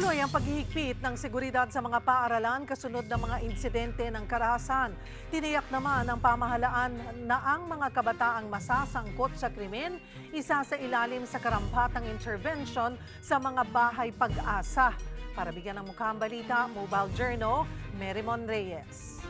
Patuloy ang paghihigpit ng seguridad sa mga paaralan kasunod ng mga insidente ng karahasan. Tiniyak naman ng pamahalaan na ang mga kabataang masasangkot sa krimen isa sa ilalim sa karampatang intervention sa mga bahay pag-asa. Para bigyan ng mukha ang balita, Mobile Journal, Merimon Reyes.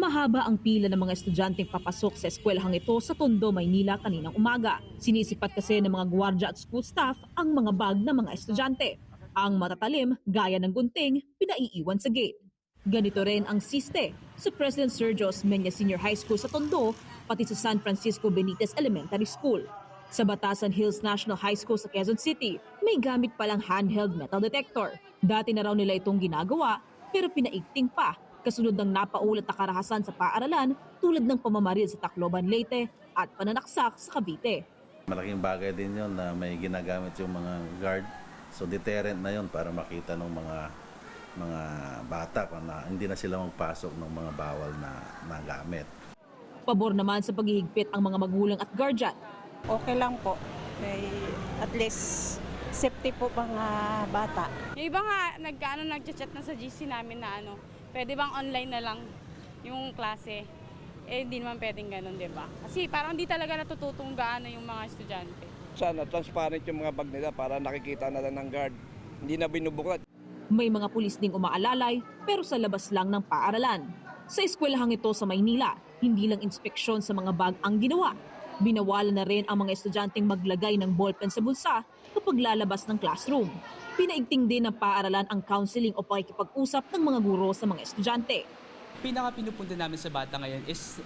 Mahaba ang pila ng mga estudyanteng papasok sa eskwelahang ito sa Tondo, Maynila kaninang umaga. Sinisipat kasi ng mga gwardiya at school staff ang mga bag ng mga estudyante. Ang matatalim, gaya ng gunting, pinaiiwan sa gate. Ganito rin ang siste sa President Sergio Osmeña Senior High School sa Tondo, pati sa San Francisco Benitez Elementary School. Sa Batasan Hills National High School sa Quezon City, may gamit palang handheld metal detector. Dati na raw nila itong ginagawa, pero pinaigting pa kasunod ng napaulat na karahasan sa paaralan tulad ng pamamaril sa Tacloban, Leyte at pananaksak sa Cavite. Malaking bagay din yun na may ginagamit yung mga guard. So deterrent na yun para makita ng mga bata na hindi na sila magpasok ng mga bawal na gamit. Pabor naman sa paghihigpit ang mga magulang at guardian. Okay lang po. At least safety po mga bata. Yung iba nga nag-chat na sa GC namin na pwede bang online na lang yung klase? Hindi naman pwedeng ganun, di ba? Kasi parang hindi talaga natututong gaano yung mga estudyante. Sana transparent yung mga bag nila para nakikita na lang ng guard. Hindi na binubuklat. May mga pulis ding umaalalay pero sa labas lang ng paaralan. Sa eskwelahang ito sa Maynila, hindi lang inspeksyon sa mga bag ang ginawa. Binawalan na rin ang mga estudyanteng maglagay ng ballpen sa bulsa kapag lalabas ng classroom. Pinaigting din ng paaralan ang counseling o pakikipag-usap ng mga guro sa mga estudyante. Pinaka-pinupunta namin sa bata ngayon is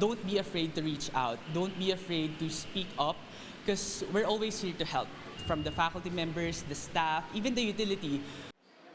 don't be afraid to reach out. Don't be afraid to speak up because we're always here to help. From the faculty members, the staff, even the utility.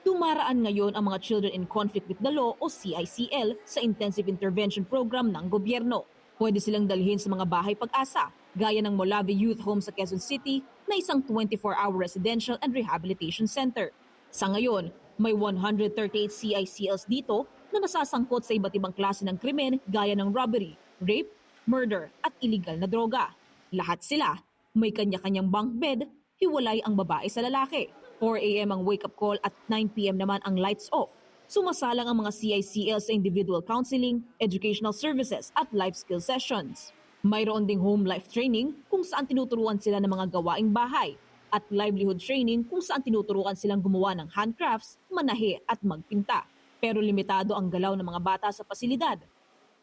Dumaraan ngayon ang mga Children in Conflict with the Law o CICL sa Intensive Intervention Program ng gobyerno. Pwede silang dalhin sa mga bahay pag-asa, gaya ng Molave Youth Home sa Quezon City na isang 24-hour residential and rehabilitation center. Sa ngayon, may 138 CICLs dito na nasasangkot sa iba't ibang klase ng krimen gaya ng robbery, rape, murder at illegal na droga. Lahat sila may kanya-kanyang bunk bed, hiwalay ang babae sa lalaki. 4 a.m. ang wake-up call at 9 p.m. naman ang lights off. Sumasalang ang mga CICL sa individual counseling, educational services at life skill sessions. Mayroon ding home life training kung saan tinuturuan sila ng mga gawaing bahay at livelihood training kung saan tinuturuan silang gumawa ng handcrafts, manahe at magpinta. Pero limitado ang galaw ng mga bata sa pasilidad.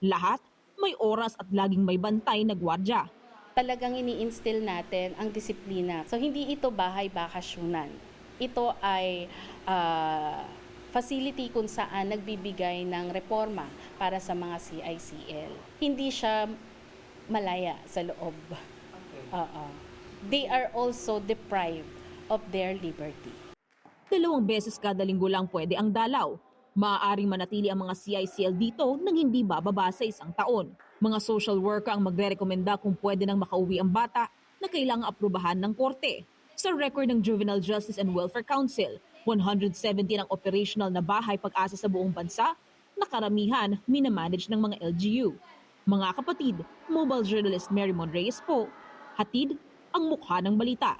Lahat may oras at laging may bantay na gwardiya. Talagang ini-instill natin ang disiplina. So hindi ito bahay bakasyunan. Ito ay facility kung saan nagbibigay ng reforma para sa mga CICL. Hindi siya malaya sa loob. They are also deprived of their liberty. 2 beses kada linggo lang pwede ang dalaw. Maaaring manatili ang mga CICL dito nang hindi bababa sa 1 taon. Mga social worker ang magre-rekomenda kung pwede nang makauwi ang bata na kailangang aprubahan ng korte. Sa record ng Juvenile Justice and Welfare Council, 117 ang operational na bahay pag-asa sa buong bansa na karamihan minamanage ng mga LGU. Mga kapatid, Mobile Journalist Merimon Reyes po, hatid ang mukha ng balita.